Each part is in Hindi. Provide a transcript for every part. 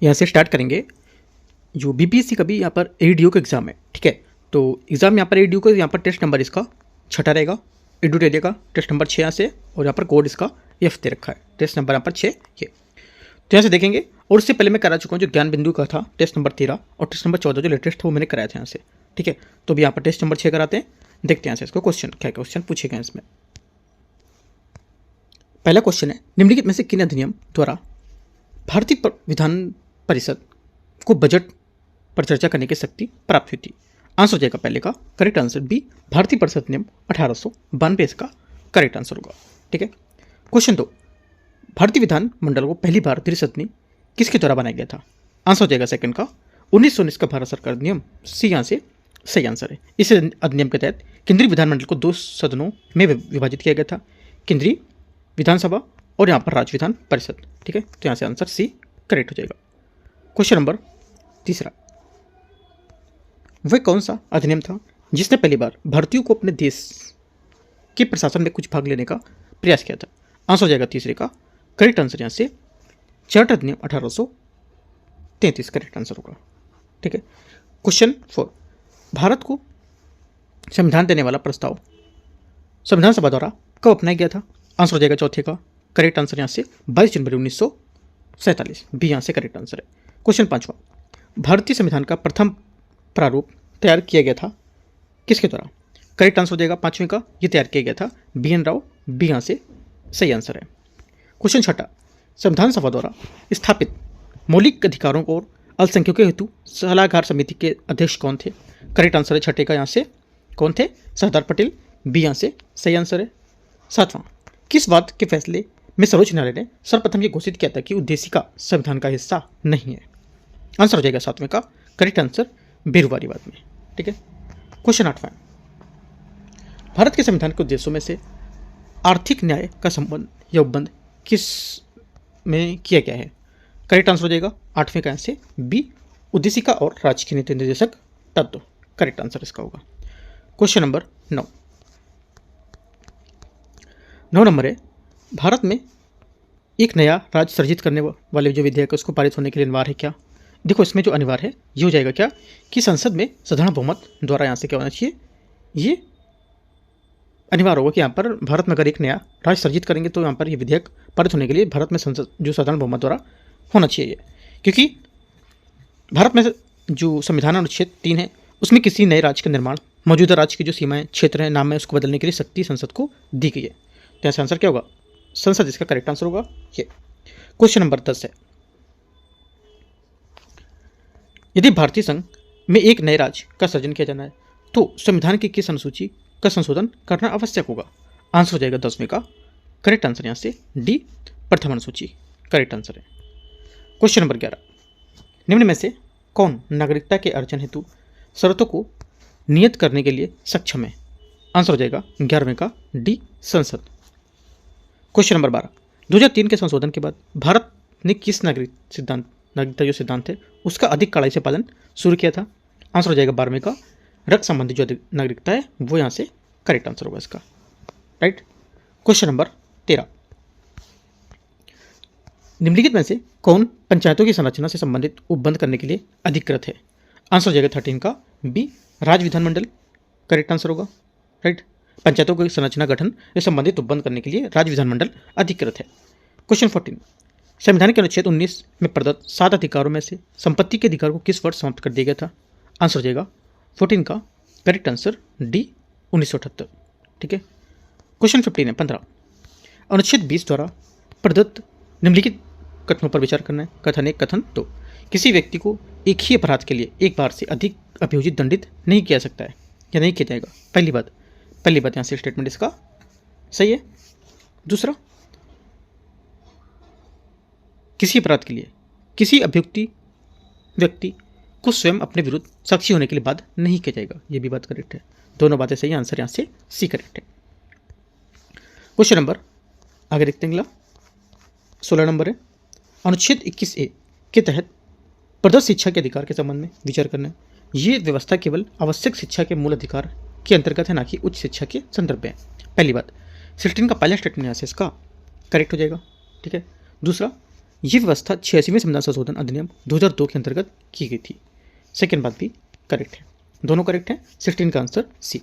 यहाँ से स्टार्ट करेंगे। जो बीपीएससी का भी यहाँ पर एडीओ का एग्ज़ाम है, ठीक है। तो एग्ज़ाम यहाँ पर एडीओ का यहाँ पर टेस्ट नंबर इसका 6 रहेगा, एडू दे देगा टेस्ट नंबर 6 यहाँ से, और यहाँ पर कोड इसका एफ दे रखा है, टेस्ट नंबर यहाँ पर 6 ये। तो यहाँ से देखेंगे, और उससे पहले मैं करा चुका हूँ जो ज्ञान बिंदु का था टेस्ट नंबर 13 और टेस्ट नंबर 14 जो लेटेस्ट था वो मैंने कराया था यहाँ से, ठीक है। तो भी यहाँ पर टेस्ट नंबर 6 कराते हैं, देखते हैं यहाँ से इसको क्वेश्चन क्या क्वेश्चन पूछेगा इसमें। पहला क्वेश्चन है, निम्नलिखित में से किन अधिनियम द्वारा भारतीय विधान परिषद को बजट पर चर्चा करने की शक्ति प्राप्त हुई थी? आंसर हो जाएगा पहले का करेक्ट आंसर बी, भारतीय परिषद नियम 1892 इसका करेक्ट आंसर होगा, ठीक है। क्वेश्चन 2, भारतीय विधान मंडल को पहली बार त्रिसदनी किसके द्वारा बनाया गया था? आंसर हो जाएगा सेकंड का 1919 का भारत सरकार नियम, सी यहाँ से सही आंसर है। इस अधिनियम के तहत केंद्रीय विधानमंडल को 2 सदनों में विभाजित किया गया था, केंद्रीय विधानसभा और यहाँ पर राज्य विधान परिषद, ठीक है। तो यहाँ से आंसर सी करेक्ट हो जाएगा। क्वेश्चन नंबर 3, वह कौन सा अधिनियम था जिसने पहली बार भारतीयों को अपने देश के प्रशासन में कुछ भाग लेने का प्रयास किया था? आंसर हो जाएगा तीसरे का करेक्ट आंसर यहाँ से चार्टर अधिनियम 1833 करेक्ट आंसर होगा, ठीक है। क्वेश्चन 4, भारत को संविधान देने वाला प्रस्ताव संविधान सभा द्वारा कब अपनाया गया था? आंसर हो जाएगा चौथे का करेक्ट आंसर यहाँ से 22 जनवरी 1947 भी यहाँ से करेक्ट आंसर है। क्वेश्चन 5, भारतीय संविधान का प्रथम प्रारूप तैयार किया गया था किसके द्वारा? करेक्ट आंसर हो जाएगा 5वें का, ये तैयार किया गया था BN राव, बी यहाँ से सही आंसर है। क्वेश्चन 6, संविधान सभा द्वारा स्थापित मौलिक अधिकारों और अल्पसंख्यकों हेतु सलाहकार समिति के अध्यक्ष कौन थे? करेक्ट आंसर है छठे का यहाँ से कौन थे? सरदार पटेल, बी यहाँ से सही आंसर है। 7वां, किस बात के फैसले में सर्वोच्च न्यायालय ने सर्वप्रथम ये घोषित किया था कि उद्देशिका संविधान का हिस्सा नहीं है? आंसर हो जाएगा 7वें का करेक्ट आंसर बेरुवारीवाद में, ठीक है। क्वेश्चन 8वां, भारत के संविधान के उद्देश्यों में से आर्थिक न्याय का संबंध या उपबंध किस में किया गया है? करेक्ट आंसर हो जाएगा 8वें का यहाँ से बी, उद्देशिका और राज्य के नीति निर्देशक तत्व करेक्ट आंसर इसका होगा। क्वेश्चन नंबर 9 नंबर है, भारत में एक नया राज्य सृजित करने वाले जो विधेयक है उसको पारित होने के लिए अनिवार्य है क्या? देखो इसमें जो अनिवार्य है ये हो जाएगा क्या कि संसद में साधारण बहुमत द्वारा यहाँ से क्या होना चाहिए, ये अनिवार्य होगा कि यहाँ पर भारत में अगर एक नया राज्य सृजित करेंगे तो यहाँ पर ये विधेयक पारित होने के लिए भारत में संसद जो साधारण बहुमत द्वारा होना चाहिए, क्योंकि भारत में जो संविधान अनुच्छेद 3 है उसमें किसी नए राज्य का निर्माण मौजूदा राज्य की जो सीमाएं क्षेत्र है नाम है उसको बदलने के लिए शक्ति संसद को दी गई है। तो यहाँ से आंसर क्या होगा? संसद इसका करेक्ट आंसर होगा ये। क्वेश्चन नंबर 10 है, यदि भारतीय संघ में एक नए राज्य का सृजन किया जाना है तो संविधान की किस अनुसूची का संशोधन करना आवश्यक होगा? आंसर हो जाएगा 10वें का करेक्ट आंसर यहाँ से डी, प्रथम अनुसूची करेक्ट आंसर है। क्वेश्चन नंबर 11, निम्न में से कौन नागरिकता के अर्जन हेतु शर्तों को नियत करने के लिए सक्षम है? आंसर हो जाएगा 11वें का डी, संसद। क्वेश्चन नंबर 12, 2003 के संशोधन के बाद भारत ने किस नागरिकता जो सिद्धांत है उसका अधिक कड़ाई से पालन शुरू किया था? आंसर हो जाएगा 12वें का रक्त संबंधी जो नागरिकता है वो यहाँ से करेक्ट आंसर होगा इसका, राइट। क्वेश्चन नंबर 13, निम्नलिखित में से कौन पंचायतों की संरचना से संबंधित उपबंध करने के लिए अधिकृत है? आंसर हो जाएगा 13 का बी, राज्य विधानमंडल करेक्ट आंसर होगा, राइट। पंचायतों की संरचना गठन से संबंधित उपबंध करने के लिए राज्य विधानमंडल अधिकृत है। क्वेश्चन 14, संविधान के अनुच्छेद 19 में प्रदत्त 7 अधिकारों में से संपत्ति के अधिकार को किस वर्ष समाप्त कर दिया गया था? आंसर हो जाएगा 14 का करेक्ट आंसर डी, 1978, ठीक है। क्वेश्चन 15, अनुच्छेद 20 द्वारा प्रदत्त निम्नलिखित कथनों पर विचार करना है। कथन 1, कथन 2, किसी व्यक्ति को एक ही अपराध के लिए एक बार से अधिक अभियोजित दंडित नहीं किया सकता है या नहीं किया जाएगा। पहली बात यहाँ से स्टेटमेंट इसका सही है। दूसरा, किसी अपराध के लिए किसी अभियुक्ति व्यक्ति को स्वयं अपने विरुद्ध साक्षी होने के लिए बाध्य नहीं किया जाएगा, ये भी बात करेक्ट है। दोनों बातें सही, आंसर यहाँ से सी करेक्ट है। क्वेश्चन नंबर आगे देखते हैं, अगला 16 नंबर है, अनुच्छेद 21A के तहत प्रदत्त शिक्षा के अधिकार के संबंध में विचार करना है। ये व्यवस्था केवल आवश्यक शिक्षा के मूल अधिकार के अंतर्गत है, ना कि उच्च शिक्षा के संदर्भ में। पहली बात, 16 का पहला स्टेटमेंट यहाँ से इसका करेक्ट हो जाएगा, ठीक है। दूसरा, ये व्यवस्था 86वें संविधान संशोधन अधिनियम 2002 के अंतर्गत की गई थी। सेकेंड बात भी करेक्ट है, दोनों करेक्ट है। 16 का आंसर सी।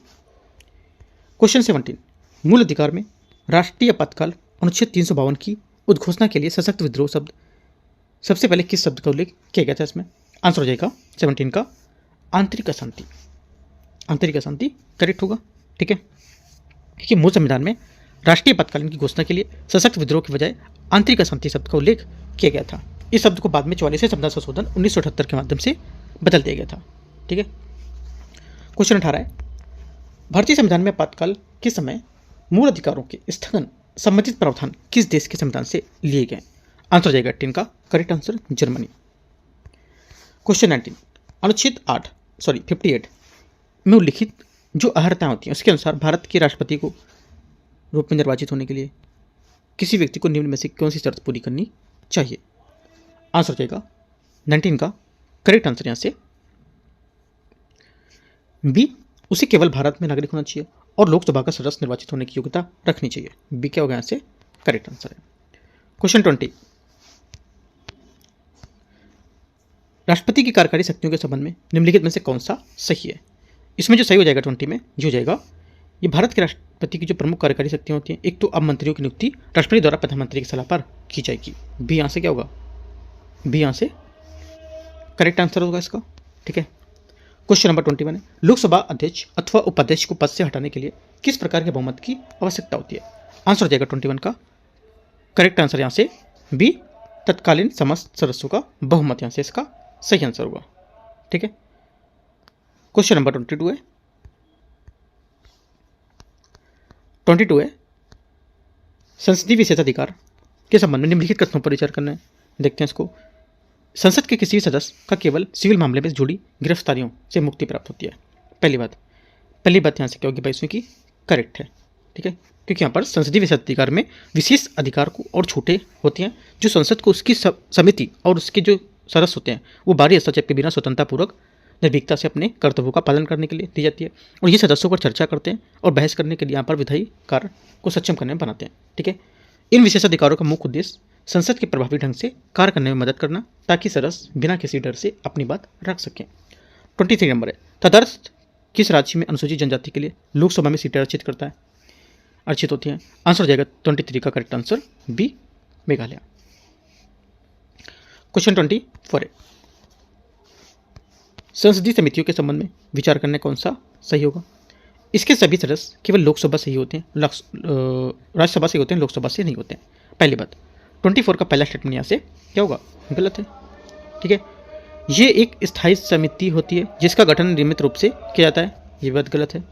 क्वेश्चन 17, मूल अधिकार में राष्ट्रीय आपातकाल अनुच्छेद 352 की उद्घोषणा के लिए सशक्त विद्रोह शब्द सबसे पहले किस शब्द का उल्लेख किया गया था? इसमें आंसर हो जाएगा 17 का आंतरिक अशांति। आंतरिक अशांति करेक्ट होगा, ठीक है। क्योंकि मूल संविधान में राष्ट्रीय आपातकालीन की घोषणा के लिए सशक्त विद्रोह के बजाय आंतरिक अशांति शब्द का उल्लेख किया गया था। इस शब्द को बाद में 44वें संविधान संशोधन 1978 के माध्यम से बदल दिया गया था, ठीक है। क्वेश्चन 18 है, भारतीय संविधान में आपातकाल के समय मूल अधिकारों के स्थगन संबंधित प्रावधान किस देश के संविधान से लिए गए? आंसर हो जाएगा 18 का करेक्ट आंसर जर्मनी। क्वेश्चन 19, अनुच्छेद 58 में उल्लिखित जो अर्हताएं होती हैं उसके अनुसार भारत के राष्ट्रपति को रूप में निर्वाचित होने के लिए किसी व्यक्ति को निम्न में से कौन सी शर्त पूरी करनी चाहिए? आंसर हो जाएगा 19 का करेक्ट आंसर यहाँ से बी, उसे केवल भारत में नागरिक होना चाहिए और लोकसभा का सदस्य निर्वाचित होने की योग्यता रखनी चाहिए। बी क्या होगा यहाँ से करेक्ट आंसर है। क्वेश्चन 20, राष्ट्रपति की कार्यकारी शक्तियों के संबंध में निम्नलिखित में से कौन सा सही है? इसमें जो सही हो जाएगा 20 में ये हो जाएगा, ये भारत के राष्ट्रपति की जो प्रमुख कार्यकारी शक्तियाँ होती हैं, एक तो अब मंत्रियों की नियुक्ति राष्ट्रपति द्वारा प्रधानमंत्री की सलाह पर की जाएगी। बी यहाँ से क्या होगा, बी यहाँ से करेक्ट आंसर होगा इसका, ठीक है। क्वेश्चन नंबर 21 है, लोकसभा अध्यक्ष अथवा उपाध्यक्ष को पद से हटाने के लिए किस प्रकार के बहुमत की आवश्यकता होती है? आंसर हो जाएगा 21 का करेक्ट आंसर यहाँ से बी, तत्कालीन समस्त सदस्यों का बहुमत यहाँ से इसका सही आंसर होगा, ठीक है। क्वेश्चन नंबर 22 है, संसदीय विशेषाधिकार के संबंध में निम्नलिखित कथनों पर विचार करना है। देखते हैं इसको। संसद के किसी भी सदस्य का केवल सिविल मामले में जुड़ी गिरफ्तारियों से मुक्ति प्राप्त होती है। पहली बात यहाँ से क्या होगी 22वें की करेक्ट है, ठीक है। क्योंकि यहाँ पर संसदीय विशेषाधिकार में विशेष अधिकार को और छूटे होती हैं जो संसद को उसकी समिति और उसके जो सदस्य होते हैं वो बाहरी हस्तक्षेप के बिना स्वतंत्रतापूर्वक निर्भीकता से अपने कर्तव्यों का पालन करने के लिए दी जाती है। और ये सदस्यों पर चर्चा करते हैं और बहस करने के लिए यहाँ पर विधायी कार्य को सक्षम करने में बनाते हैं, ठीक है। इन विशेषाधिकारों का मुख्य उद्देश्य संसद के प्रभावी ढंग से कार्य करने में मदद करना ताकि सदस्य बिना किसी डर से अपनी बात रख सकें। 23 नंबर है, तदर्थ किस राज्य में अनुसूचित जनजाति के लिए लोकसभा में सीटें आरक्षित होती हैं? आंसर हो जाएगा 23 का correct answer B, Meghalaya. Question 24 है, संसदीय समितियों के संबंध में विचार करने कौन सा सही होगा? इसके सभी सदस्य केवल लोकसभा से ही होते हैं, राज्यसभा से होते हैं, लोकसभा से नहीं होते हैं। पहली बात 24 का पहला स्टेटमेंट यहाँ से क्या होगा गलत है, ठीक है। ये एक स्थायी समिति होती है जिसका गठन नियमित रूप से किया जाता है, ये बात गलत है।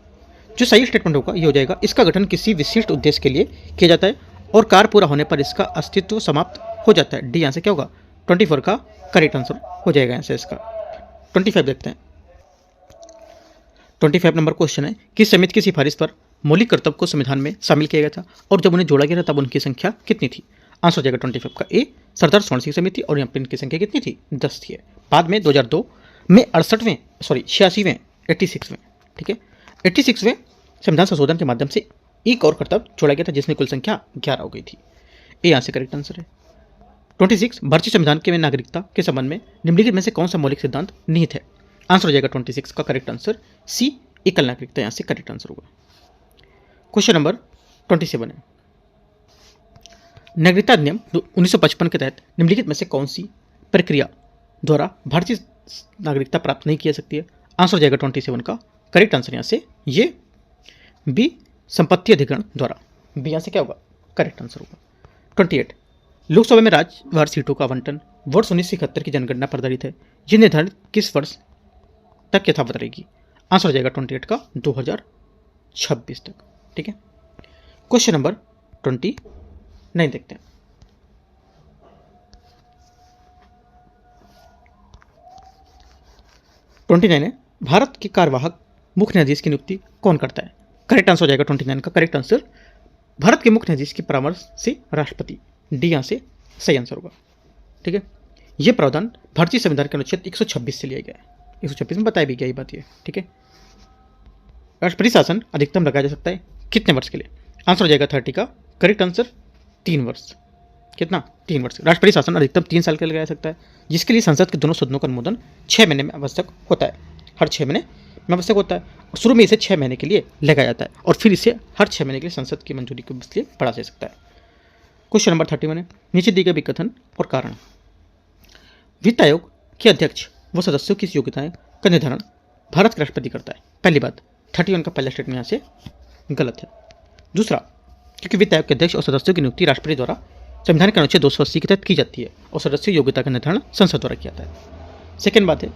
जो सही स्टेटमेंट होगा ये हो जाएगा, इसका गठन किसी विशिष्ट उद्देश्य के लिए किया जाता है और कार्य पूरा होने पर इसका अस्तित्व समाप्त हो जाता है। डी यहाँ से क्या होगा 24 का करेक्ट आंसर हो जाएगा यहाँ से इसका। 25 देखते हैं। 25 नंबर क्वेश्चन है, किस समिति की सिफारिश पर मौलिक कर्तव्य को संविधान में शामिल किया गया था और जब उन्हें जोड़ा गया था तब उनकी संख्या कितनी थी? आंसर हो जाएगा 25 का ए, सरदार स्वर्ण सिंह समिति, और यहाँ पर इनकी संख्या कितनी थी 10 थी। बाद में 2002 में 86वें ठीक है 86वें संविधान संशोधन के माध्यम से एक और कर्तव्य जोड़ा गया था जिसमें कुल संख्या 11 हो गई थी। ए यहाँ से करेक्ट आंसर है। 26 भारतीय संविधान के में नागरिकता के संबंध में निम्नलिखित में से कौन सा मौलिक सिद्धांत निहित है? आंसर हो जाएगा 26 का करेक्ट आंसर सी, एकल नागरिकता यहाँ से करेक्ट आंसर होगा। क्वेश्चन नंबर 27 है, नागरिकता अधिनियम 1955 के तहत निम्नलिखित में से कौन सी प्रक्रिया द्वारा भारतीय नागरिकता प्राप्त नहीं की जा सकती है? आंसर हो जाएगा 27 का करेक्ट आंसर यहाँ से ये बी, संपत्ति अधिग्रहण द्वारा। बी यहाँ से क्या होगा करेक्ट आंसर होगा। 28 लोकसभा में राज्यवार सीटों का आवंटन वर्ष 1971 की जनगणना पर आधारित है, यह निर्धारित किस वर्ष तक यथावत रहेगी? आंसर हो जाएगा 28 का 2026 तक, ठीक है। क्वेश्चन नंबर 29 देखते हैं। है भारत के कार्यवाहक मुख्य न्यायाधीश की नियुक्ति कौन करता है? करेक्ट आंसर हो जाएगा 29 का करेक्ट आंसर भारत के मुख्य न्यायाधीश के परामर्श से राष्ट्रपति। डी यहाँ से सही आंसर होगा, ठीक है। यह प्रावधान भारतीय संविधान के अनुच्छेद 126 से लिया गया है। 126 में बताया भी गया ये बात ये, ठीक है। राष्ट्रपति शासन अधिकतम लगाया जा सकता है कितने वर्ष के लिए? आंसर हो जाएगा 30 का करेक्ट आंसर 3 वर्ष, कितना 3 वर्ष। राष्ट्रपति शासन अधिकतम 3 साल के लिए लगाया सकता है, जिसके लिए संसद के दोनों सदनों का अनुमोदन 6 महीने में आवश्यक होता है। हर 6 महीने में आवश्यक होता है और शुरू में इसे 6 महीने के लिए लगाया जाता है और फिर इसे हर 6 महीने के लिए संसद की मंजूरी के लिए बढ़ा जा सकता है। क्वेश्चन नंबर 31 है, नीचे दिए गए विकथन और कारण। वित्त आयोग के अध्यक्ष व सदस्यों की योग्यताएं का निर्धारण भारत के राष्ट्रपति करता है। पहली बात, 31 का पहला स्टेटमेंट यहाँ से गलत है। दूसरा, क्योंकि वित्त आयोग के अध्यक्ष और सदस्यों की नियुक्ति राष्ट्रपति द्वारा संविधान के अनुच्छेद 280 के तहत की जाती है और सदस्यों की योग्यता का निर्धारण संसद द्वारा किया जाता है। सेकेंड बात है,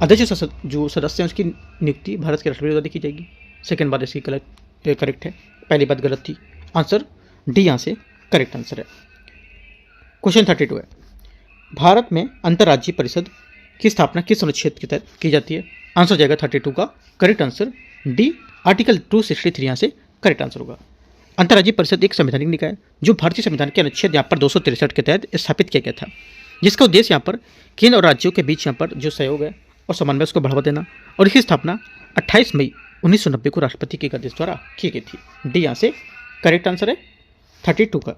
अध्यक्ष जो सदस्य हैं उसकी नियुक्ति भारत के राष्ट्रपति द्वारा की जाएगी। सेकेंड बात इसकी करेक्ट है, पहली बात गलत थी। आंसर डी यहाँ से करेक्ट आंसर है। क्वेश्चन 32 है, भारत में अंतर्राज्यीय परिषद की स्थापना किस अनुच्छेद के तहत की जाती है? आंसर जाएगा 32 का करेक्ट आंसर डी, आर्टिकल 263 यहाँ से करेक्ट आंसर होगा। अंतर्राज्यीय परिषद एक संवैधानिक निकाय है जो भारतीय संविधान के अनुच्छेद यहाँ पर 263 के तहत स्थापित किया गया था, जिसका उद्देश्य यहाँ पर केंद्र और राज्यों के बीच यहाँ पर जो सहयोग है और समन्वय उसको बढ़ावा देना, और इसकी स्थापना 28 मई 1990 को राष्ट्रपति के आदेश द्वारा की गई थी। डी यहाँ से करेक्ट आंसर है 32 का।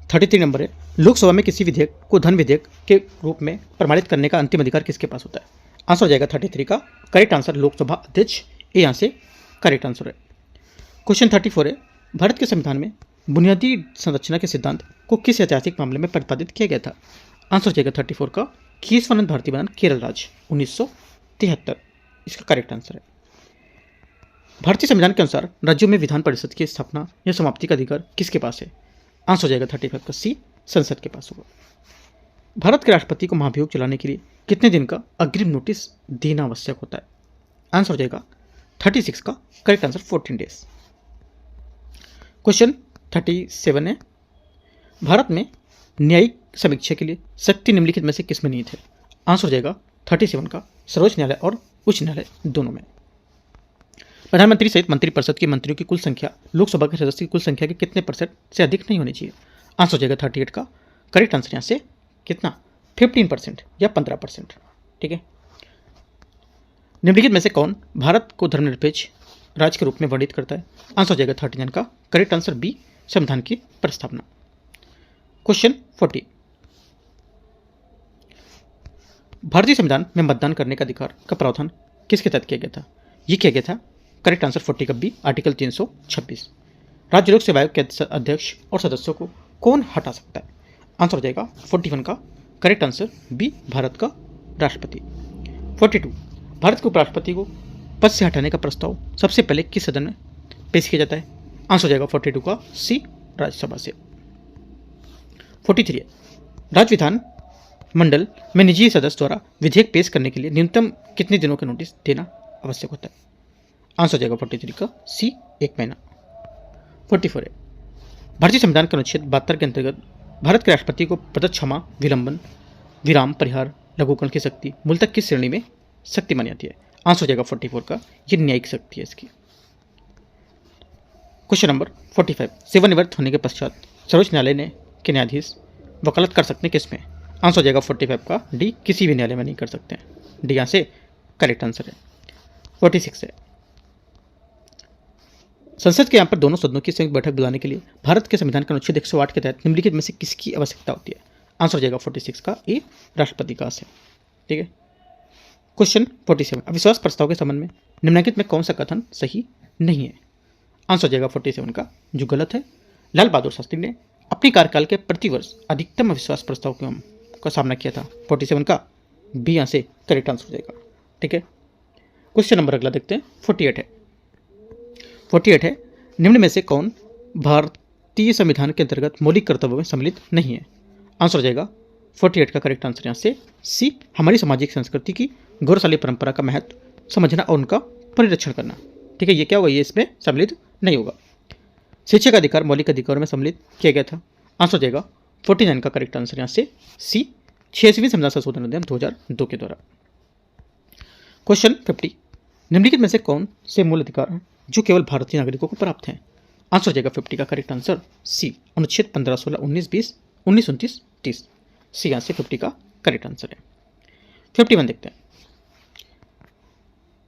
33 नंबर है, लोकसभा में किसी विधेयक को धन विधेयक के रूप में प्रमाणित करने का अंतिम अधिकार किसके पास होता है? आंसर हो जाएगा 33 का करेक्ट आंसर लोकसभा अध्यक्ष, ए यहाँ से करेक्ट आंसर है। क्वेश्चन 34 है, भारत के संविधान में बुनियादी संरचना के सिद्धांत को किस ऐतिहासिक मामले में प्रतिपादित किया गया था? आंसर हो जाएगा 34 का केशवानंद भारती बनाम केरल राज्य 1973, इसका करेक्ट आंसर है। भारतीय संविधान के अनुसार राज्यों में विधान परिषद की स्थापना या समाप्ति का अधिकार किसके पास है? आंसर हो जाएगा 35 का सी, संसद के पास होगा। भारत के राष्ट्रपति को महाभियोग चलाने के लिए कितने दिन का अग्रिम नोटिस देना आवश्यक होता है? आंसर हो जाएगा 36 का करेक्ट आंसर 14 डेज। क्वेश्चन 37 है, भारत में न्यायिक समीक्षा के लिए शक्ति निम्नलिखित में से किस में निहित है? आंसर हो जाएगा 37 का सर्वोच्च न्यायालय और उच्च न्यायालय दोनों में। प्रधानमंत्री सहित मंत्रिपरिषद के मंत्रियों की कुल संख्या लोकसभा के सदस्य की कुल संख्या के कितने % से अधिक नहीं होनी चाहिए? आंसर हो जाएगा 38 का करेक्ट आंसर यहाँ से कितना 15% या 15%। ठीक है, निम्नलिखित में से कौन भारत को धर्मनिरपेक्ष राज्य के रूप में वर्णित करता है? आंसर हो जाएगा 39 का करेक्ट आंसर बी, संविधान की प्रस्तावना। क्वेश्चन 40, भारतीय संविधान में मतदान करने का अधिकार का प्रावधान किसके तहत किया गया था? ये किया गया था करेक्ट आंसर 40 का बी, आर्टिकल 326। राज्य लोक सेवा आयोग के अध्यक्ष और सदस्यों को कौन हटा सकता है? आंसर हो जाएगा 41 का करेक्ट आंसर बी, भारत का राष्ट्रपति। 42, भारत के उपराष्ट्रपति को पद से हटाने का प्रस्ताव सबसे पहले किस सदन में पेश किया जाता है? आंसर हो जाएगा 42 का सी, राज्यसभा से। 43 है, राज्य विधान मंडल में निजी सदस्य द्वारा विधेयक पेश करने के लिए न्यूनतम कितने दिनों का नोटिस देना आवश्यक होता है? आंसर हो जाएगा 43 का सी, 1 महीना। 44 है, भारतीय संविधान के अनुच्छेद 72 के अंतर्गत भारत के राष्ट्रपति को प्रदत्त क्षमा, विलंबन, विराम, परिहार, लघुकरण की शक्ति मूलतः किस श्रेणी में शक्ति मानी जाती है? आंसर हो जाएगा 44 का, ये न्यायिक शक्ति है इसकी। क्वेश्चन नंबर 45, सेवानिवृत्त होने के पश्चात सर्वोच्च न्यायालय ने के न्यायाधीश वकालत कर सकते हैं किसमें? आंसर हो जाएगा 45 का डी, किसी भी न्यायालय में नहीं कर सकते हैं। डी यहाँ से करेक्ट आंसर है। 46 है, संसद के यहाँ पर दोनों सदनों की संयुक्त बैठक बुलाने के लिए भारत के संविधान के अनुच्छेद 108 के तहत निम्नलिखित में से किसकी आवश्यकता होती है? आंसर हो जाएगा 46 का ए, राष्ट्रपति का है। ठीक है, क्वेश्चन 47, अविश्वास प्रस्ताव के संबंध में निम्नलिखित में कौन सा कथन सही नहीं है? आंसर हो जाएगा 47 का जो गलत है। लाल बहादुर शास्त्री ने अपने कार्यकाल के प्रतिवर्ष अधिकतम अविश्वास प्रस्ताव का सामना किया था। 47 का बी यहाँ से करेक्ट आंसर हो जाएगा। ठीक है, क्वेश्चन नंबर अगला देखते हैं 48 है। 48 है, निम्न में से कौन भारतीय संविधान के अंतर्गत मौलिक कर्तव्यों में सम्मिलित नहीं है? आंसर हो जाएगा 48 का करेक्ट आंसर यहाँ से सी, हमारी सामाजिक संस्कृति की गौरवशाली परंपरा का महत्व समझना और उनका परिरक्षण करना। ठीक है, ये क्या होगा? ये इसमें सम्मिलित नहीं होगा। शिक्षा का अधिकार मौलिक अधिकारों में सम्मिलित किया गया था। आंसर हो जाएगा 49 का करेक्ट आंसर यहाँ से सी, 86वीं संविधान संशोधन अधिनियम 2002 के द्वारा। क्वेश्चन 50, निम्नलिखित में से कौन से मूल अधिकार हैं जो केवल भारतीय नागरिकों को प्राप्त हैं? आंसर हो जाएगा 50 का करेक्ट आंसर सी, अनुच्छेद 15, 16, 19, 20, 19, 29, 30। सी यहाँ से 50 का करेक्ट आंसर है। 51 देखते हैं,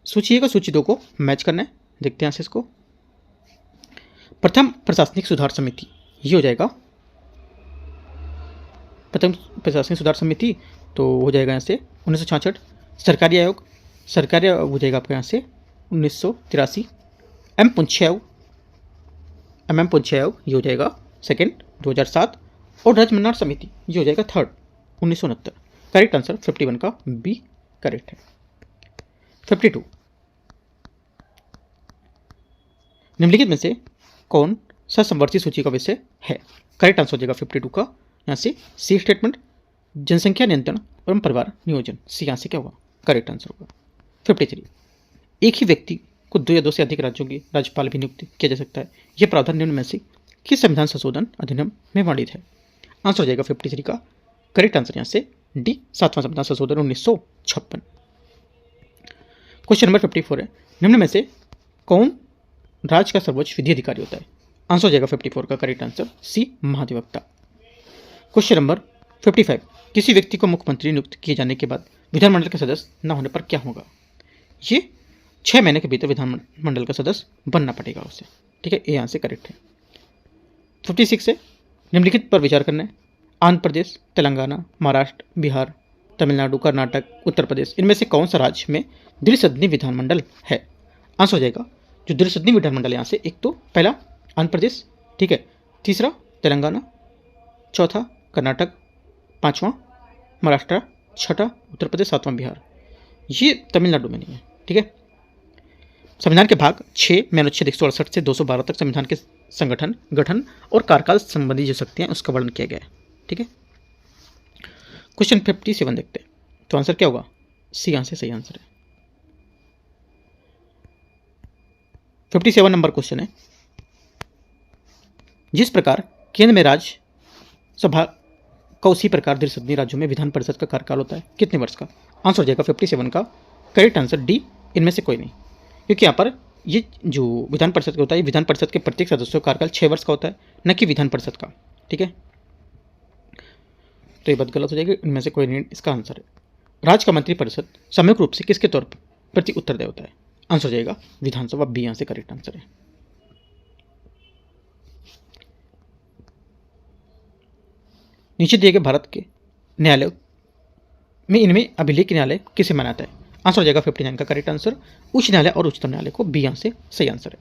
सूची 1 और सूची 2 को मैच करना है। देखते हैं यहाँ से इसको। प्रथम प्रशासनिक सुधार समिति ये हो जाएगा प्रथम प्रशासनिक सुधार समिति तो हो जाएगा यहाँ से 1966। सरकारी आयोग, सरकारी आयोग हो जाएगा आपका यहाँ से 1983। एम पुंछे आयोग, एम पुंछे आयोग ये हो जाएगा सेकेंड 2007। और राजमन्नार समिति ये हो जाएगा थर्ड 1969। करेक्ट आंसर 51 का बी करेक्ट है। 52 निम्नलिखित में से कौन सा समवर्ती सूची का विषय है? करेक्ट आंसर हो जाएगा 52 का यहाँ से सी स्टेटमेंट, जनसंख्या नियंत्रण एवं परिवार नियोजन। सी यहाँ से क्या होगा? करेक्ट आंसर होगा। 53 एक ही व्यक्ति को 2 या 2 से अधिक राज्यों की राज्यपाल भी नियुक्त किया जा सकता है। यह प्रावधान निम्न में से किस संविधान संशोधन अधिनियम में वर्णित है? आंसर हो जाएगा 53 का करेक्ट आंसर यहाँ से डी 7वां संविधान संशोधन 1956। क्वेश्चन नंबर 54 है, निम्न में से कौन राज्य का सर्वोच्च विधि अधिकारी होता है? आंसर हो जाएगा 54 का करेक्ट आंसर सी महाधिवक्ता। क्वेश्चन नंबर 55 किसी व्यक्ति को मुख्यमंत्री नियुक्त किए जाने के बाद विधानमंडल के सदस्य न होने पर क्या होगा? ये 6 महीने के भीतर विधानमंडल का सदस्य बनना पड़ेगा उसे। ठीक है, ये यहाँ से करेक्ट है। 56 है, निम्नलिखित पर विचार करना है। आंध्र प्रदेश, तेलंगाना, महाराष्ट्र, बिहार, तमिलनाडु, कर्नाटक, उत्तर प्रदेश, इनमें से कौन सा राज्य में द्विसदनी विधानमंडल है? आंसर हो जाएगा जो द्विसदनी विधानमंडल यहाँ से एक तो पहला आंध्र प्रदेश, ठीक है, तीसरा तेलंगाना, चौथा कर्नाटक, पांचवां महाराष्ट्र, छठा उत्तर प्रदेश, सातवां बिहार। ये तमिलनाडु में नहीं है। ठीक है, संविधान के भाग 6 में अनुच्छेद 168 से 212 तक संविधान के संगठन, गठन और कार्यकाल संबंधी जो शक्तियां उसका वर्णन किया गया है। ठीक है, क्वेश्चन 57 देखते हैं, तो आंसर क्या होगा? सी यहाँ से सही आंसर है। 57 नंबर क्वेश्चन है, जिस प्रकार केंद्र में राज्यसभा का उसी प्रकार द्विसदनी राज्यों में विधान परिषद का कार्यकाल होता है, कितने वर्ष का? आंसर हो जाएगा 57 का करेक्ट आंसर डी, इनमें से कोई नहीं, क्योंकि यहाँ पर ये जो विधान परिषद का होता है, विधान परिषद के प्रत्येक सदस्य का कार्यकाल 6 वर्ष का होता है, न कि विधान परिषद का। ठीक है, तो ये बात गलत हो जाएगी, इनमें से कोई नहीं इसका आंसर है। राज्य का मंत्रिपरिषद सामूहिक रूप से किसके तौर पर प्रति उत्तरदायी होता है? आंसर हो जाएगा विधानसभा, बी यहाँ से करेक्ट आंसर है। नीचे दिए गए भारत के न्यायालय में इनमें अभिलेख न्यायालय किसे मानता है? आंसर हो जाएगा 59 का करेक्ट आंसर उच्च न्यायालय और उच्चतम न्यायालय को, बी यहाँ से सही आंसर है।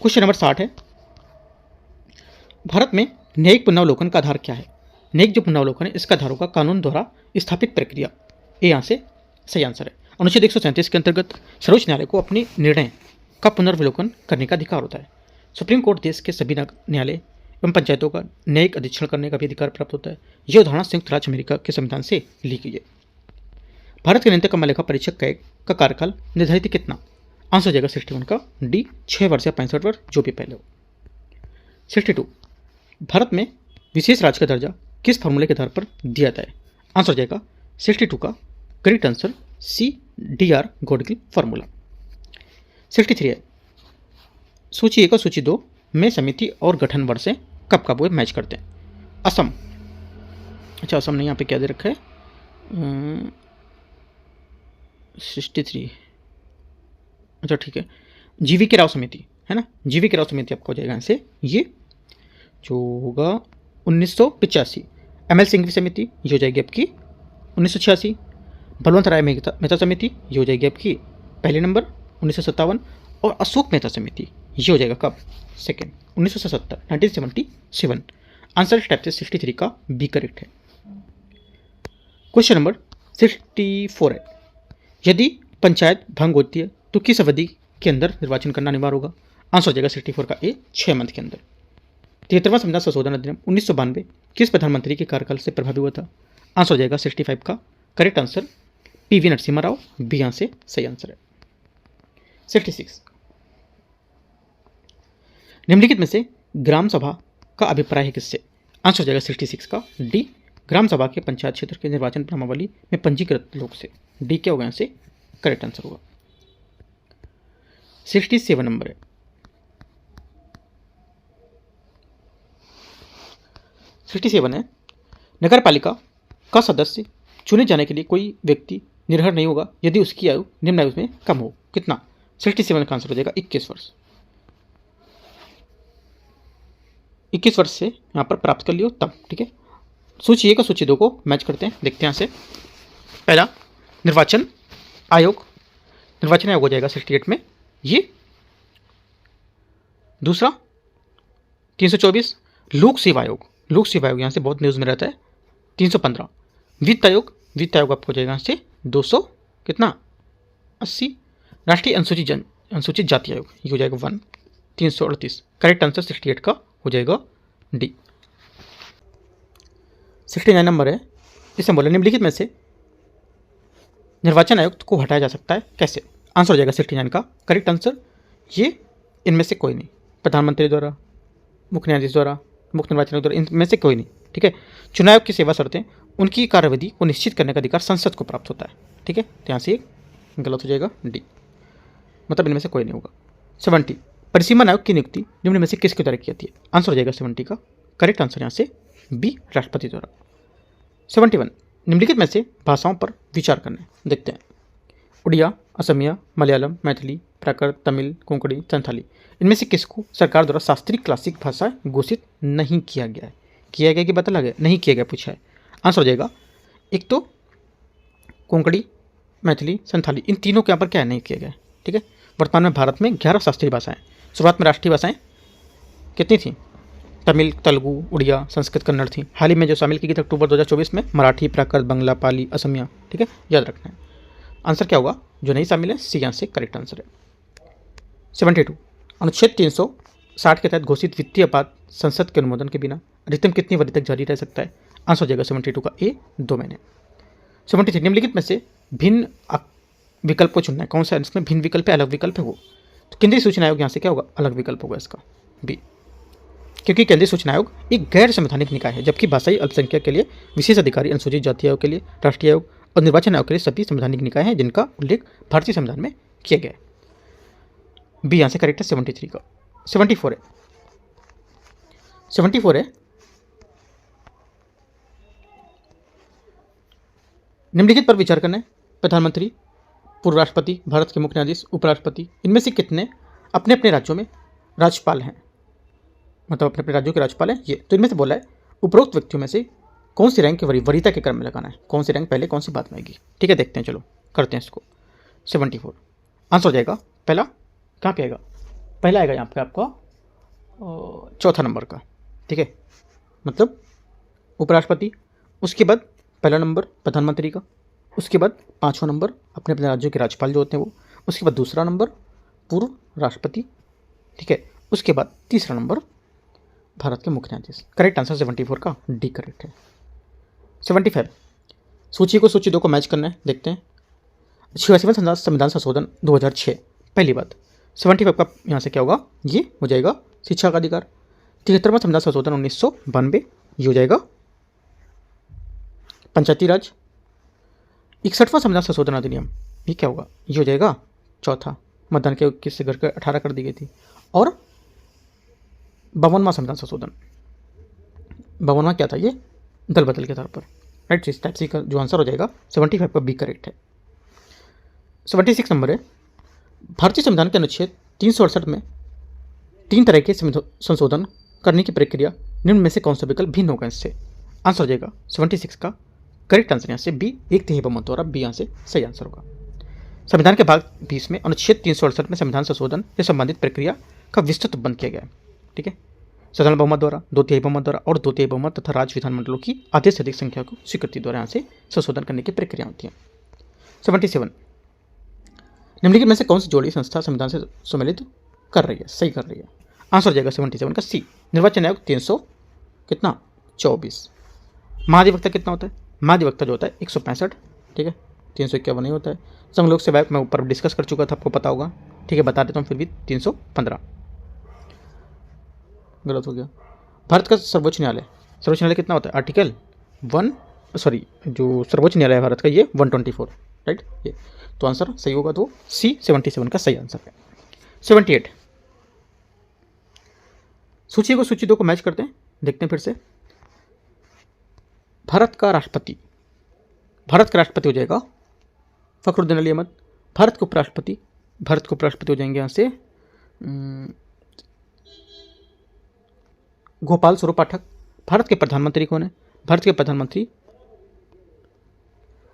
क्वेश्चन नंबर 60 है, भारत में न्यायिक पुनरावलोकन का आधार क्या है? न्यायिक जो पुनरावलोकन है इसका आधार होगा कानून द्वारा स्थापित प्रक्रिया, ए यहाँ से सही आंसर है। अनुच्छेद 137 के अंतर्गत सर्वोच्च न्यायालय को अपने निर्णय का पुनर्विलोकन करने का अधिकार होता है। सुप्रीम कोर्ट देश के सभी न्यायालय एवं पंचायतों का न्यायिक अधीक्षण करने का भी अधिकार प्राप्त होता है। यह उदाहरण संयुक्त राज्य अमेरिका के संविधान से ली गई है। भारत के न्यूनतम लेखा परीक्षक का कार्यकाल निर्धारित कितना? आंसर हो जाएगा 61 का डी, 6 वर्ष या 65 वर्ष जो भी पहले हो। 62 भारत में विशेष राज्य का दर्जा किस फॉर्मूले के आधार पर दिया जाता है? आंसर हो जाएगा 62 का correct answer C, DR Gadgil formula. 63 है, सूची 1 और सूची 2 में समिति और गठन वर्ष कब कब हुए मैच करते हैं? असम, अच्छा असम ने यहाँ पे क्या दे रखा है? 63, अच्छा ठीक है, GV के राव समिति है ना, GV के राव समिति आपको हो जाएगा यहाँ से ये जो होगा 1985। ML सिंघवी समिति ये हो जाएगी आपकी 1986। बलवंत राय मेहता समिति ये हो जाएगी आपकी पहले नंबर 1957। और अशोक मेहता समिति ये हो जाएगा कब? सेकेंड 1977। आंसर टाइप से 63 का बी करेक्ट है। क्वेश्चन नंबर 64 है, यदि पंचायत भंग होती है तो किस अवधि के अंदर निर्वाचन करना अनिवार्य होगा? आंसर हो जाएगा 64 का ए, 6 मंथ के अंदर। 73वां संविधान संशोधन अधिनियम 1992 किस प्रधानमंत्री के कार्यकाल से प्रभावी हुआ था? आंसर हो जाएगा 65 का correct answer PV Narasimha Rao, B यहाँ से सही आंसर है। 66 निम्नलिखित में से ग्राम सभा का अभिप्राय है किससे? आंसर हो जाएगा 66 का डी, ग्राम सभा के पंचायत क्षेत्र के निर्वाचन प्रणावली में पंजीकृत लोग से। डी क्या होगा यहाँ से करेक्ट आंसर होगा। 67 नंबर है, नगर पालिका का सदस्य चुने जाने के लिए कोई व्यक्ति निर्भर नहीं होगा यदि उसकी आयु निम्न आयु में कम हो। कितना? 67 का आंसर हो जाएगा 21 वर्ष। 21 वर्ष से यहाँ पर प्राप्त कर लियो तब। ठीक है, सूची 1 और सूची 2 को मैच करते हैं, देखते हैं यहाँ से। पहला निर्वाचन आयोग, निर्वाचन आयोग हो जाएगा 68 में ये। दूसरा 324 लोक सेवा आयोग, लोक सेवा आयोग यहाँ से बहुत न्यूज़ में रहता है 315। वित्त आयोग, वित्त आयोग आपको हो जाएगा यहाँ से 200 कितना 80। राष्ट्रीय अनुसूचित जाति आयोग ये हो जाएगा 1 338। करेक्ट आंसर 68 का हो जाएगा डी। 69 नंबर है, इसमें बोला निम्नलिखित में से निर्वाचन आयुक्त को हटाया जा सकता है कैसे। आंसर हो जाएगा 69 का करेक्ट आंसर ये इनमें से कोई नहीं, प्रधानमंत्री द्वारा, मुख्य न्यायाधीश द्वारा, मुख्य निर्वाचन आयोग द्वारा, इनमें से कोई नहीं। ठीक है, चुनाव आयोग की सेवा शर्तें, उनकी कार्यविधि को निश्चित करने का अधिकार संसद को प्राप्त होता है। ठीक है, तो यहाँ से गलत हो जाएगा डी, मतलब इनमें से कोई नहीं होगा। 70 परिसीमन आयोग की नियुक्ति निम्न में से किसके द्वारा की जाती है। आंसर हो जाएगा 70 का करेक्ट आंसर यहाँ से बी, राष्ट्रपति द्वारा। 71 निम्नलिखित में से भाषाओं पर विचार करना, देखते हैं। उड़िया, असमिया, मलयालम, मैथिली, प्राकृत, तमिल, कोंकणी, संथाली, इनमें से किसको सरकार द्वारा शास्त्रीय क्लासिक भाषा घोषित नहीं किया गया है। किया गया कि पता लगे, नहीं किया गया पूछा है। आंसर हो जाएगा एक तो कोंकणी, मैथिली, संथाली, इन तीनों के यहाँ पर क्या है, नहीं किया गया है। ठीक है, वर्तमान में भारत में 11 शास्त्रीय भाषाएं, शुरुआत में राष्ट्रीय भाषाएं कितनी थी, तमिल, तेलुगु, उड़िया, संस्कृत, कन्नड़ थी। हाल ही में जो शामिल की गई थी अक्टूबर 2024 में मराठी, प्राकृत, बंगला, पाली, असमिया। ठीक है, याद रखना है। आंसर क्या होगा, जो नहीं शामिल है सी यहाँ से करेक्ट आंसर है। 72 अनुच्छेद 360 के तहत घोषित वित्तीय अपराध संसद के अनुमोदन के बिना अधिकतम कितनी अवधि तक जारी रह सकता है। आंसर हो जाएगा 72 का ए, 2 महीने। 73 निम्नलिखित में से भिन्न विकल्प को चुनना है, कौन सा इसमें भिन्न विकल्प है, अलग विकल्प है वो। तो केंद्रीय सूचना आयोग यहाँ से क्या होगा, अलग विकल्प होगा इसका बी, क्योंकि केंद्रीय सूचना आयोग एक गैर संवैधानिक निकाय है, जबकि भाषाई अल्पसंख्यक के लिए विशेष अधिकारी, अनुसूचित जाति आयोग के लिए राष्ट्रीय आयोग और निर्वाचन आयोग के लिए सभी संवैधानिक निकाय हैं जिनका उल्लेख भारतीय संविधान में किया गया है। बी यहाँ से करेक्ट है 73 का। 74 है, 74 है निम्नलिखित पर विचार करना है। प्रधानमंत्री, पूर्व राष्ट्रपति, भारत के मुख्य न्यायाधीश, उपराष्ट्रपति, इनमें से कितने अपने अपने राज्यों में राज्यपाल हैं, मतलब अपने अपने राज्यों के राज्यपाल हैं ये। तो इनमें से बोला है उपरोक्त व्यक्तियों में से कौन सी रैंक वरीयता के क्रम में लगाना है, कौन सी रैंक पहले कौन सी बाद में आएगी। ठीक है, देखते हैं, चलो करते हैं इसको। 74 आंसर हो जाएगा पहला, कहाँ पे आएगा, पहला आएगा यहाँ पे आपका चौथा नंबर का। ठीक है, मतलब उपराष्ट्रपति, उसके बाद पहला नंबर प्रधानमंत्री का, उसके बाद 5वां नंबर अपने अपने राज्यों के राज्यपाल जो होते हैं वो, उसके बाद दूसरा नंबर पूर्व राष्ट्रपति। ठीक है, उसके बाद तीसरा नंबर भारत के मुख्य न्यायाधीश। करेक्ट आंसर 74 का डी करेक्ट है। 75 सूची को सूची 2 को मैच करना है, देखते हैं। 86वां संविधान संशोधन 2006 पहली बात। 75 का यहाँ से क्या होगा, ये हो जाएगा शिक्षा का अधिकार। 73वां संविधान संशोधन 1992 ये हो जाएगा पंचायती राज। 61वां संविधान संशोधन अधिनियम ये क्या होगा, ये हो जाएगा चौथा, मतदान के किससे घर के 18 कर दी गई थी। और 52वां संविधान संशोधन, 52वां क्या था, ये दल बदल के तौर पर। राइट, इस टाइप से का जो आंसर हो जाएगा 75 का बी करेक्ट है। 76 नंबर है, भारतीय संविधान के अनुच्छेद 368 में 3 तरह के संशोधन करने की प्रक्रिया निम्न में से कौन सा विकल्प भिन्न होगा इससे। आंसर हो जाएगा 76 का करेक्ट आंसर यहाँ से बी, 1/3 बहुमत द्वारा बी यहाँ से सही आंसर होगा। संविधान के भाग 20 में अनुच्छेद 368 में संविधान संशोधन से संबंधित प्रक्रिया का विस्तृत बंद किया गया है। ठीक है, साधारण बहुमत द्वारा, 2/3 बहुमत द्वारा और 2/3 बहुमत तथा राज्य विधानमंडलों की आधे से अधिक संख्या को स्वीकृति द्वारा यहाँ से संशोधन करने की प्रक्रिया होती है। 77 निम्नलिखित में से कौन सी जोड़ी संस्था संविधान से सम्मिलित कर रही है, सही कर रही है। आंसर हो जाएगा 77 का सी, निर्वाचन आयोग 300 कितना 24। महाधिवक्ता कितना होता है, महाधिवक्ता जो होता है 165। ठीक है, 351 नहीं होता है। संघ लोक सेवा आयोग मैं ऊपर डिस्कस कर चुका था, आपको पता होगा। ठीक है, बता देता हूँ फिर भी 315 गलत हो गया। भारत का सर्वोच्च न्यायालय कितना होता है, आर्टिकल 1 सॉरी जो सर्वोच्च न्यायालय है भारत का ये 124। राइट, ये तो आंसर सही होगा, तो सी 77 का सही आंसर है। 78 सूची को सूची 2 को मैच करते हैं, देखते हैं फिर से। भारत का राष्ट्रपति हो जाएगा फखरुद्दीन अली अहमद। भारत के उपराष्ट्रपति हो जाएंगे यहाँ से गोपाल स्वरूप पाठक। भारत के प्रधानमंत्री कौन है, भारत के प्रधानमंत्री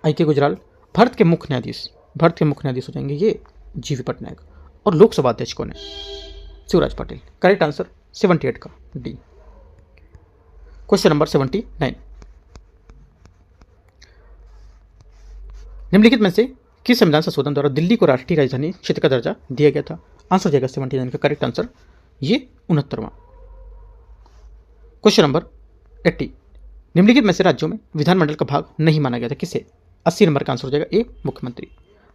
आई.के. गुजराल। भारत के मुख्य न्यायाधीश हो जाएंगे ये जी.वी. पटनायक। और लोकसभा अध्यक्ष कौन है? शिवराज पाटिल। करेक्ट आंसर 78 का डी। क्वेश्चन नंबर 79, निम्नलिखित में से किस संविधान संशोधन द्वारा दिल्ली को राष्ट्रीय राजधानी क्षेत्र का दर्जा दिया गया था? आंसर हो जाएगा 79 का करेक्ट आंसर ये 69वां। क्वेश्चन नंबर 80, निम्नलिखित में से राज्यों में विधानमंडल का भाग नहीं माना गया था किसे? 80 नंबर का आंसर हो जाएगा ए मुख्यमंत्री।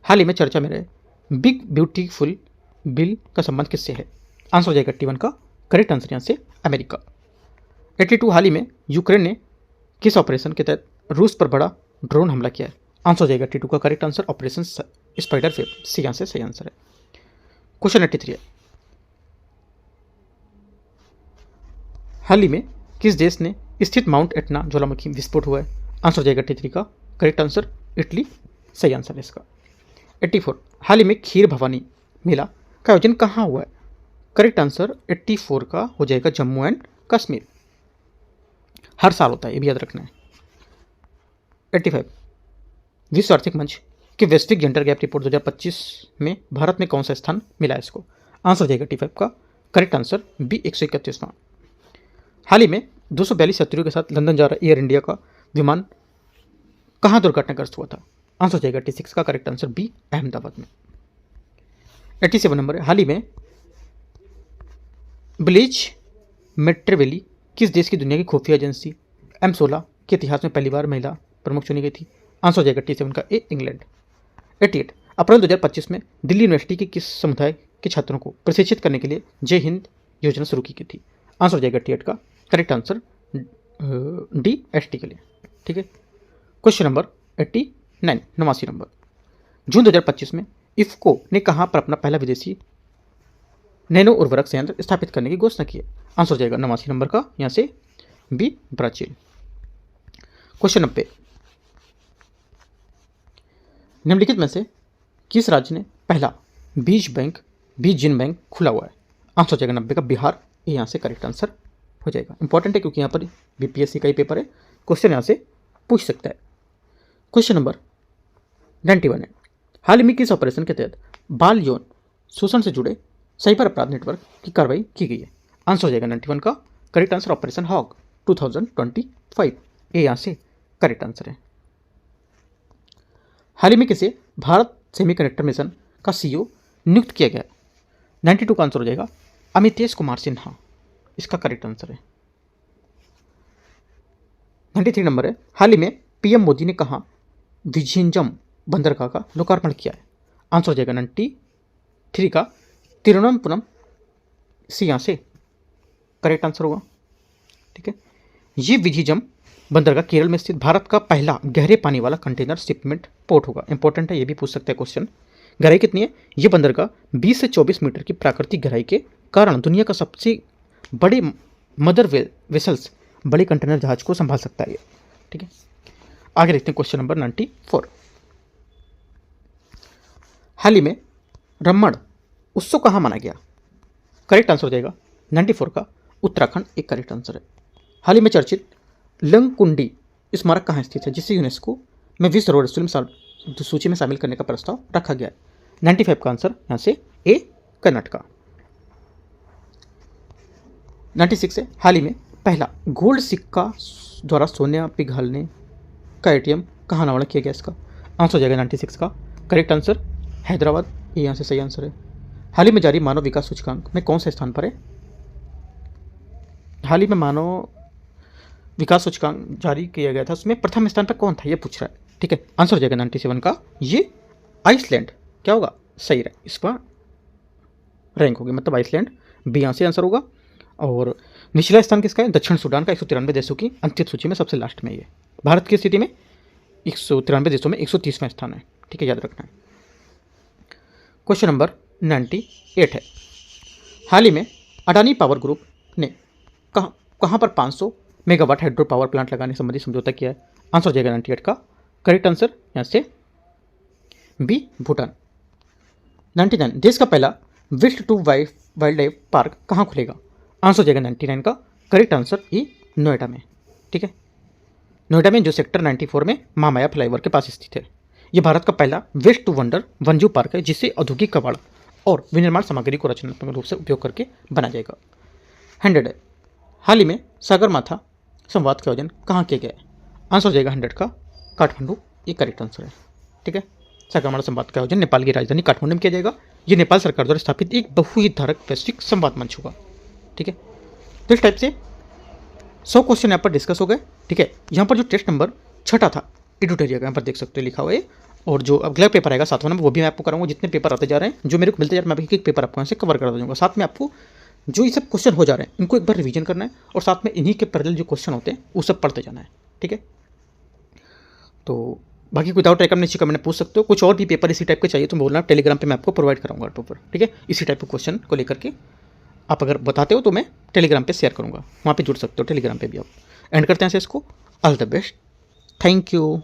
हाल ही में चर्चा में रहे बिग ब्यूटीफुल बिल का संबंध किससे है? आंसर हो जाएगा 81 का करेक्ट आंसर यहाँ से अमेरिका। 82, हाल ही में यूक्रेन ने किस ऑपरेशन के तहत रूस पर बड़ा ड्रोन हमला किया है? आंसर हो जाएगा 82 का correct answer operation spider web, C यहाँ से सही आंसर है। क्वेश्चन 83 है, हाल ही में किस देश ने स्थित माउंट एटना ज्वालामुखी विस्फोट हुआ है? आंसर हो जाएगा 83 का करेक्ट आंसर इटली, सही आंसर है इसका। 84, हाल ही में खीर भवानी मेला का आयोजन कहाँ हुआ है? करेक्ट आंसर 84 का हो जाएगा जम्मू एंड कश्मीर। हर साल होता है, ये भी याद रखना है। 85, विश्व आर्थिक मंच के वैश्विक जेंडर गैप रिपोर्ट 2025 में भारत में कौन सा स्थान मिला है इसको? आंसर हो जाएगा 85 का करेक्ट आंसर बी 131वां। हाल ही में 242 यात्रियों के साथ लंदन जा रहा एयर इंडिया का विमान कहाँ दुर्घटनाग्रस्त हुआ था? आंसर हो जाएगा 86 का करेक्ट आंसर बी अहमदाबाद में। 87 नंबर है, हाल ही में ब्लीच मेट्रेवेली किस देश की दुनिया की खुफिया एजेंसी M16 के इतिहास में पहली बार महिला प्रमुख चुनी गई थी? आंसर हो जाएगा 87 का ए इंग्लैंड। 88, अप्रैल 2025 में दिल्ली यूनिवर्सिटी के किस समुदाय के छात्रों को प्रशिक्षित करने के लिए जय हिंद योजना शुरू की गई थी? आंसर हो जाएगा 88 का करेक्ट आंसर डी ST के लिए। ठीक है। क्वेश्चन नंबर 89, 89 नंबर, जून 2025 में इफ्को ने कहाँ पर अपना पहला विदेशी नैनो उर्वरक संयंत्र स्थापित करने की घोषणा की है? आंसर हो जाएगा 89 नंबर का यहाँ से बी ब्राजील। क्वेश्चन 90, निम्नलिखित में से किस राज्य ने पहला बीज जिन बैंक खुला हुआ है? आंसर हो जाएगा 90 का बिहार, ये यहाँ से करेक्ट आंसर हो जाएगा। इंपॉर्टेंट है क्योंकि यहाँ पर BPSC का ही पेपर है, क्वेश्चन यहाँ से पूछ सकता है। क्वेश्चन नंबर 91 है, हाल ही में किस ऑपरेशन के तहत बाल यौन शोषण से जुड़े साइबर अपराध नेटवर्क की कार्रवाई की गई है? आंसर हो जाएगा 91 का करेक्ट आंसर ऑपरेशन हॉग 2025, ये यहाँ से करेक्ट आंसर है। हाल ही में किसे भारत सेमीकंडक्टर मिशन का CEO नियुक्त किया गया है? 92 का आंसर हो जाएगा अमितेश कुमार सिन्हा, इसका करेक्ट आंसर है। 93 नंबर है, हाल ही में PM मोदी ने कहा विझिंजम बंदरगाह का लोकार्पण किया है? आंसर हो जाएगा 93 का तिरुवनंतपुरम, सी यहाँ से करेक्ट आंसर होगा। ठीक है, ये विझिंजम बंदरगाह केरल में स्थित भारत का पहला गहरे पानी वाला कंटेनर शिपमेंट पोर्ट होगा। इंपॉर्टेंट है, ये भी पूछ सकते हैं क्वेश्चन। गहराई कितनी है? ये बंदरगाह 20 से 24 मीटर की प्राकृतिक गहराई के कारण दुनिया का सबसे बड़े मदर वेसल्स बड़े कंटेनर जहाज को संभाल सकता है ये। ठीक है, आगे देखते हैं क्वेश्चन नंबर 94, हाल ही में ब्रह्मण उत्सव कहाँ माना गया? करेक्ट आंसर हो जाएगा 94 का उत्तराखंड, एक करेक्ट आंसर है। हाल ही में चर्चित लंगकुंडी स्मारक कहाँ स्थित है जिसे यूनेस्को में विश्व धरोहर सूची में शामिल करने का प्रस्ताव रखा गया है? 95 का आंसर यहाँ से ए कर्नाटका। 96 है, हाल ही में पहला गोल्ड सिक्का द्वारा सोना पिघलने का ATM कहाँ अनावरण किया गया? इसका आंसर हो जाएगा 96 का करेक्ट आंसर हैदराबाद, ये यहाँ से सही आंसर है। हाल ही में जारी मानव विकास सूचकांक में कौन सा स्थान पर है? हाल ही में मानव विकास सूचकांक जारी किया गया था, उसमें प्रथम स्थान पर कौन था ये पूछ रहा है। ठीक है, आंसर हो जाएगा 97 का ये आइसलैंड, क्या होगा सही है, इसका रैंक होगी मतलब आइसलैंड, बी यहाँ से आंसर होगा। और निचला स्थान किसका है? दक्षिण सूडान का 193 देशों की अंतिम सूची में सबसे लास्ट में ये। भारत की स्थिति में 193 देशों में 130वां स्थान है। ठीक है, याद रखना है। क्वेश्चन नंबर 98 है, हाल ही में अडानी पावर ग्रुप ने कहाँ पर 500 मेगावाट हाइड्रो पावर प्लांट लगाने संबंधी समझौता किया है? आंसर हो जाएगा 98 का करेक्ट आंसर यहाँ से बी भूटान। 99, देश का पहला विश्व 2 वाइल्ड लाइफ पार्क कहाँ खुलेगा? आंसर हो जाएगा 99 का करेक्ट आंसर ई नोएडा में। ठीक है, नोएडा में जो सेक्टर 94 में महामाया फ्लाईओवर के पास स्थित है। यह भारत का पहला वेस्ट टू वंडर वन्यजीव पार्क है, जिससे औद्योगिक कबाड़ और विनिर्माण सामग्री को रचनात्मक रूप से उपयोग करके बनाया जाएगा। 100 है, हाल ही में सागरमाथा संवाद का आयोजन कहाँ किया गया है? आंसर हो जाएगा 100 का काठमांडू, ये करेक्ट आंसर है। ठीक है, सागरमाथा संवाद का आयोजन नेपाल की राजधानी काठमांडू में किया जाएगा। ये नेपाल सरकार द्वारा स्थापित एक बहुहितधारक वैश्विक संवाद मंच होगा। ठीक है, तो इस टाइप से 100 क्वेश्चन यहाँ पर डिस्कस हो गए। ठीक है, यहाँ पर जो टेस्ट नंबर 6 था एडुटेरिया का, यहाँ पर देख सकते हो लिखा हुआ है। और जो अगला पेपर आएगा 7वां नंबर, वो भी मैं आपको कराऊंगा। जितने पेपर आते जा रहे हैं, जो मेरे को मिलते जा रहे हैं, मैं एक पेपर आपको यहाँ से कवर करा दूंगा। साथ में आपको जो ये सब क्वेश्चन हो जा रहे हैं, इनको एक बार रिवीजन करना है, और साथ में इन्हीं के पैरेलल जो क्वेश्चन होते हैं वो सब पढ़ते जाना है। ठीक है, तो बाकी कोई डाउट रहेगा नीचे कमेंट में पूछ सकते हो। कुछ और भी पेपर इसी टाइप के चाहिए तो बोलना, टेलीग्राम पे मैं आपको प्रोवाइड कराऊंगा पेपर। ठीक है, इसी टाइप के क्वेश्चन को लेकर के आप अगर बताते हो तो मैं टेलीग्राम पे शेयर करूंगा, वहाँ पे जुड़ सकते हो टेलीग्राम पे भी आप। एंड करते हैं इसको। All the best, thank you.